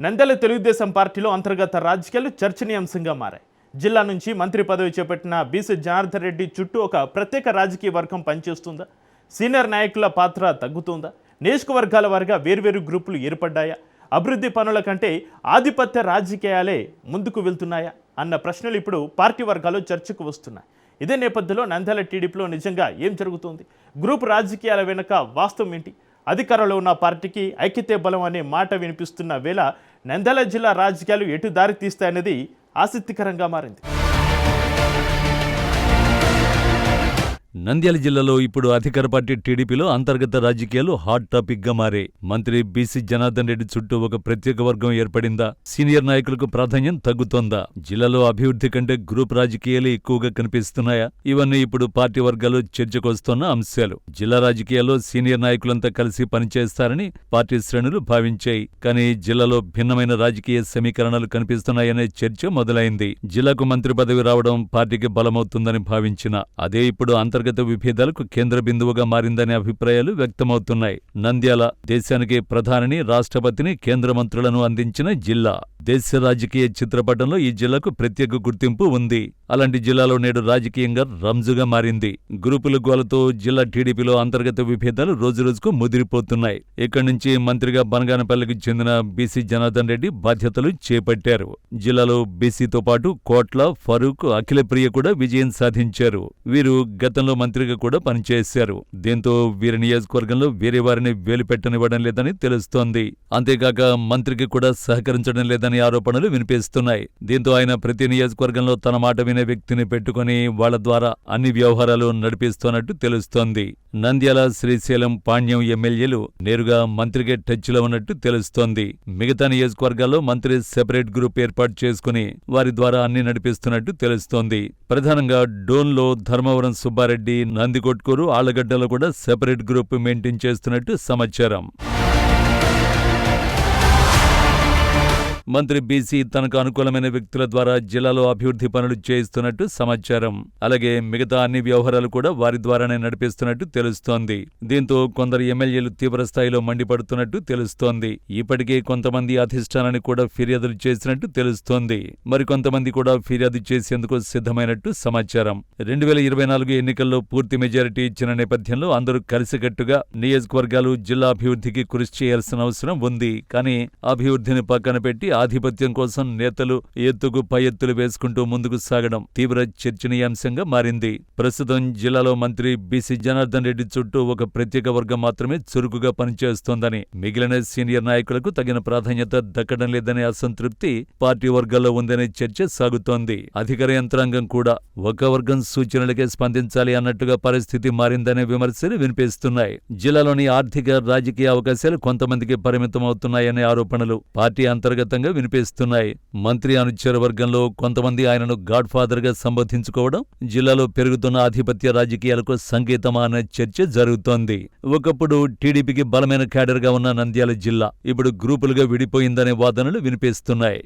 నంద్యాల తెలుగుదేశం పార్టీలో అంతర్గత రాజకీయాలు చర్చనీయాంశంగా మారాయి. జిల్లా నుంచి మంత్రి పదవి చేపట్టిన బీసీ జనార్దన్ రెడ్డి చుట్టూ ఒక ప్రత్యేక రాజకీయ వర్గం పనిచేస్తుందా? సీనియర్ నాయకుల పాత్ర తగ్గుతుందా? నియోజకవర్గాల వారిగా వేర్వేరు గ్రూపులు ఏర్పడ్డాయా? అభివృద్ధి పనుల కంటే ఆధిపత్య రాజకీయాలే ముందుకు వెళ్తున్నాయా అన్న ప్రశ్నలు ఇప్పుడు పార్టీ వర్గాల్లో చర్చకు వస్తున్నాయి. ఇదే నేపథ్యంలో నంద్యాల టీడీపీలో నిజంగా ఏం జరుగుతోంది? గ్రూప్ రాజకీయాల వెనుక వాస్తవం ఏంటి? అధికారంలో ఉన్న పార్టీకి ఐక్యతే బలం అనే మాట వినిపిస్తున్న వేళ నంద్యాల జిల్లా రాజకీయాలు ఎటు దారి తీస్తాయన్నది ఆసక్తికరంగా మారింది. నంద్యాల జిల్లాలో ఇప్పుడు అధికార పార్టీ టీడీపీలో అంతర్గత రాజకీయాలు హాట్ టాపిక్ గా మారాయి. మంత్రి బీసీ జనార్దన్ రెడ్డి చుట్టూ ఒక ప్రత్యేక వర్గం ఏర్పడిందా? సీనియర్ నాయకులకు ప్రాధాన్యం తగ్గుతోందా? జిల్లాలో అభివృద్ధి కంటే గ్రూప్ రాజకీయాలే ఎక్కువగా కనిపిస్తున్నాయా? ఇవన్నీ ఇప్పుడు పార్టీ వర్గాల్లో చర్చకొస్తున్న అంశాలు. జిల్లా రాజకీయాల్లో సీనియర్ నాయకులంతా కలిసి పనిచేస్తారని పార్టీ శ్రేణులు భావించాయి. కానీ జిల్లాలో భిన్నమైన రాజకీయ సమీకరణాలు కనిపిస్తున్నాయనే చర్చ మొదలైంది. జిల్లాకు మంత్రి పదవి రావడం పార్టీకి బలమవుతుందని భావించిన అదే ఇప్పుడు అంతర్గత విభేదాలకు కేంద్ర బిందువుగా మారిందనే అభిప్రాయాలు వ్యక్తమవుతున్నాయి. నంద్యాల దేశానికి ప్రధానిని, రాష్ట్రపతిని, కేంద్ర మంత్రులను అందించిన జిల్లా. దేశ రాజకీయ చిత్రపటంలో ఈ జిల్లాకు ప్రత్యేక గుర్తింపు ఉంది. అలాంటి జిల్లాలో నేడు రాజకీయంగా రంజుగా మారింది. గ్రూపుల గోలతో జిల్లా టీడీపీలో అంతర్గత విభేదాలు రోజురోజుకు ముదిరిపోతున్నాయి. ఇక్కడి నుంచి మంత్రిగా బనగానపల్లికి చెందిన బీసీ జనార్దన్ రెడ్డి బాధ్యతలు చేపట్టారు. జిల్లాలో బీసీతో పాటు కోట్ల, ఫరూక్, అఖిలప్రియ కూడా విజయం సాధించారు. వీరు గతంలో మంత్రిగా కూడా పనిచేశారు. దీంతో వీరి నియోజకవర్గంలో వేరే వారిని వేలుపెట్టనివ్వడం లేదని తెలుస్తోంది. అంతేకాక మంత్రికి కూడా సహకరించడం లేదని ఆరోపణలు వినిపిస్తున్నాయి. దీంతో ఆయన ప్రతి నియోజకవర్గంలో తన మాట వినే వ్యక్తిని పెట్టుకుని వాళ్ల ద్వారా అన్ని వ్యవహారాలు నడిపిస్తున్నట్టు తెలుస్తోంది. నంద్యాల, శ్రీశైలం, పాణ్యం ఎమ్మెల్యేలు నేరుగా మంత్రికే టచ్లో ఉన్నట్టు తెలుస్తోంది. మిగతా నియోజకవర్గాల్లో మంత్రి సెపరేట్ గ్రూప్ ఏర్పాటు చేసుకుని వారి ద్వారా అన్ని నడిపిస్తున్నట్టు తెలుస్తోంది. ప్రధానంగా డోన్లో ధర్మవరం సుబ్బారెడ్డి, నందికొట్కూరు, ఆళ్లగడ్డలో కూడా సెపరేట్ గ్రూప్ మెయింటైన్ చేస్తున్నట్టు సమాచారం. మంత్రి బీసీ తనకు అనుకూలమైన వ్యక్తుల ద్వారా జిల్లాలో అభివృద్ధి పనులు చేయిస్తున్నట్టు సమాచారం. అలాగే మిగతా అన్ని వ్యవహారాలు కూడా వారి ద్వారానే నడిపిస్తున్నట్టు తెలుస్తోంది. దీంతో కొందరు ఎమ్మెల్యేలు తీవ్రస్థాయిలో మండిపడుతున్నట్టు తెలుస్తోంది. ఇప్పటికే కొంతమంది అధిష్టానాన్ని కూడా ఫిర్యాదులు చేసినట్టు తెలుస్తోంది. మరికొంతమంది కూడా ఫిర్యాదు చేసేందుకు సిద్ధమైనట్టు సమాచారం. 2024 ఎన్నికల్లో పూర్తి మెజారిటీ ఇచ్చిన నేపథ్యంలో అందరూ కలిసికట్టుగా నియోజకవర్గాలు, జిల్లా అభివృద్ధికి కృషి చేయాల్సిన అవసరం ఉంది. కానీ అభివృద్ధిని పక్కన పెట్టి ఆధిపత్యం కోసం నేతలు ఎత్తుకు పై ఎత్తులు వేసుకుంటూ ముందుకు సాగడం తీవ్ర చర్చనీయాంశంగా మారింది. ప్రస్తుతం జిల్లాలో మంత్రి బీసీ జనార్దన్ రెడ్డి చుట్టూ ఒక ప్రత్యేక వర్గం మాత్రమే చురుకుగా పనిచేస్తోందని, మిగిలిన సీనియర్ నాయకులకు తగిన ప్రాధాన్యత దక్కడం లేదనే అసంతృప్తి పార్టీ వర్గాల్లో ఉందనే చర్చ సాగుతోంది. అధికార యంత్రాంగం కూడా ఒక వర్గం సూచనలకే స్పందించాలి అన్నట్టుగా పరిస్థితి మారిందనే విమర్శలు వినిపిస్తున్నాయి. జిల్లాలోని ఆర్థిక, రాజకీయ అవకాశాలు కొంతమందికి పరిమితమవుతున్నాయనే ఆరోపణలు పార్టీ అంతర్గతంగా వినిపిస్తున్నాయి. మంత్రి అనుచర వర్గంలో కొంతమంది ఆయనను గాడ్ ఫాదర్ గా సంబోధించుకోవడం జిల్లాలో పెరుగుతున్న ఆధిపత్య రాజకీయాలకు సంకేతమా అనే చర్చ జరుగుతోంది. ఒకప్పుడు టీడీపీకి బలమైన క్యాడర్ గా ఉన్న నంద్యాల జిల్లా ఇప్పుడు గ్రూపులుగా విడిపోయిందనే వాదనలు వినిపిస్తున్నాయి.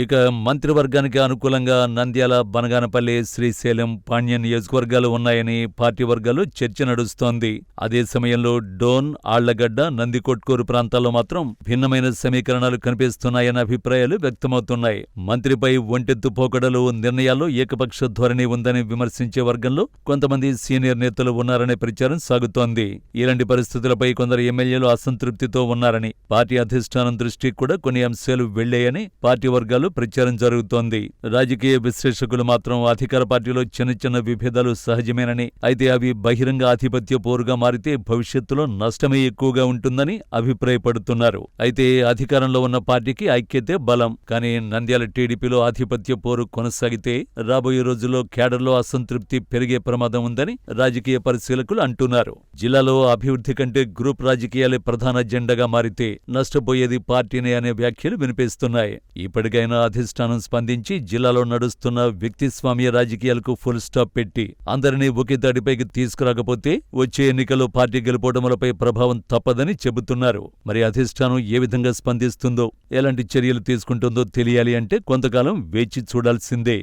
ఇక మంత్రివర్గానికి అనుకూలంగా నంద్యాల, బనగానపల్లి, శ్రీశైలం, పాణ్యం నియోజకవర్గాలు ఉన్నాయని పార్టీ వర్గాల్లో చర్చ నడుస్తోంది. అదే సమయంలో డోన్, ఆళ్లగడ్డ, నందికొట్కూరు ప్రాంతాల్లో మాత్రం భిన్నమైన సమీకరణాలు కనిపిస్తున్నాయన్న అభిప్రాయాలు వ్యక్తమవుతున్నాయి. మంత్రిపై ఒంటెత్తు పోకడలు, నిర్ణయాల్లో ఏకపక్ష ధోరణి ఉందని విమర్శించే వర్గంలో కొంతమంది సీనియర్ నేతలు ఉన్నారనే ప్రచారం సాగుతోంది. ఇలాంటి పరిస్థితులపై కొందరు ఎమ్మెల్యేలు అసంతృప్తితో ఉన్నారని, పార్టీ అధిష్టానం దృష్టికి కూడా కొన్ని అంశాలు వెళ్లాయని పార్టీ వర్గాలు ప్రచారం జరుగుతోంది. రాజకీయ విశ్లేషకులు మాత్రం అధికార పార్టీలో చిన్న చిన్న విభేదాలు సహజమేనని, అయితే అవి బహిరంగ ఆధిపత్య పోరుగా మారితే భవిష్యత్తులో నష్టమే ఎక్కువగా ఉంటుందని అభిప్రాయపడుతున్నారు. అయితే అధికారంలో ఉన్న పార్టీకి ఐక్యతే బలం. కానీ నంద్యాల టీడీపీలో ఆధిపత్య పోరు కొనసాగితే రాబోయే రోజుల్లో క్యాడర్లో అసంతృప్తి పెరిగే ప్రమాదం ఉందని రాజకీయ పరిశీలకులు అంటున్నారు. జిల్లాలో అభివృద్ధి కంటే గ్రూప్ రాజకీయాలే ప్రధాన అజెండాగా మారితే నష్టపోయేది పార్టీనే అనే వ్యాఖ్యలు వినిపిస్తున్నాయి. ఇప్పటికైనా అధిష్టానం స్పందించి జిల్లాలో నడుస్తున్న వ్యక్తిస్వామ్య రాజకీయాలకు ఫుల్ స్టాప్ పెట్టి అందరినీ ఒకే తాటిపైకి తీసుకురాకపోతే వచ్చే ఎన్నికల్లో పార్టీ గెలుపోవడములపై ప్రభావం తప్పదని చెబుతున్నారు. మరి అధిష్టానం ఏ విధంగా స్పందిస్తుందో, ఎలాంటి చర్యలు తీసుకుంటుందో తెలియాలి అంటే కొంతకాలం వేచి చూడాల్సిందే.